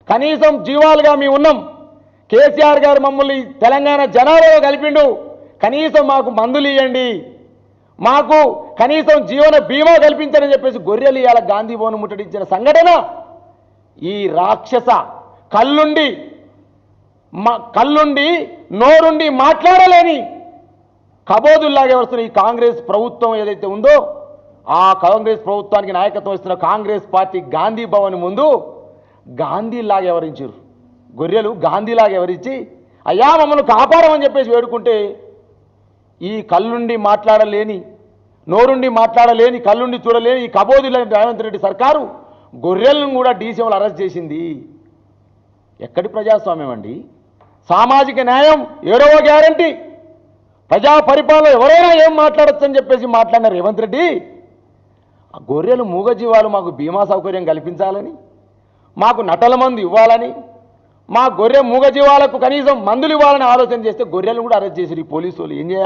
కనీసం జీవాలుగా మేము ఉన్నాం. కేసీఆర్ గారు మమ్మల్ని తెలంగాణ జనాలలో కలిపిండు. కనీసం మాకు మందులు ఇవ్వండి, మాకు కనీసం జీవన బీమా కల్పించని చెప్పేసి గొర్రెలు ఇవాళ గాంధీ భవన్ ముట్టడించిన సంఘటన ఈ రాక్షస కళ్ళుండి నోరుండి మాట్లాడలేని కబోదుల్లాగా వస్తున్న ఈ కాంగ్రెస్ ప్రభుత్వం ఏదైతే ఉందో ఆ కాంగ్రెస్ ప్రభుత్వానికి నాయకత్వం ఇస్తున్న కాంగ్రెస్ పార్టీ గాంధీ భవన్ ముందు గాంధీలాగా ఎవరించారు. గొర్రెలు గాంధీలాగా ఎవరించి అయ్యా మమ్మల్ని కాపాడమని చెప్పేసి వేడుకుంటే ఈ కళ్ళుండి మాట్లాడలేని నోరుండి మాట్లాడలేని కళ్ళుండి చూడలేని ఈ కబోదులని రేవంత్ రెడ్డి సర్కారు గొర్రెలను కూడా డీసీఎంలు అరెస్ట్ చేసింది. ఎక్కడి ప్రజాస్వామ్యం అండి? సామాజిక న్యాయం 7వ గ్యారంటీ, ప్రజా పరిపాలన ఎవరైనా ఏం మాట్లాడొచ్చని చెప్పేసి మాట్లాడిన రేవంత్ రెడ్డి ఆ గొర్రెలు మూగజీవాలు మాకు బీమా సౌకర్యం కల్పించాలని, మాకు నటల మందు ఇవ్వాలని, మా గొర్రె మూగజీవాలకు కనీసం మందులు ఇవ్వాలని ఆలోచన చేస్తే గొర్రెలను కూడా అరెస్ట్ చేసి ఈ పోలీసు వాళ్ళు ఏం చేయాలి?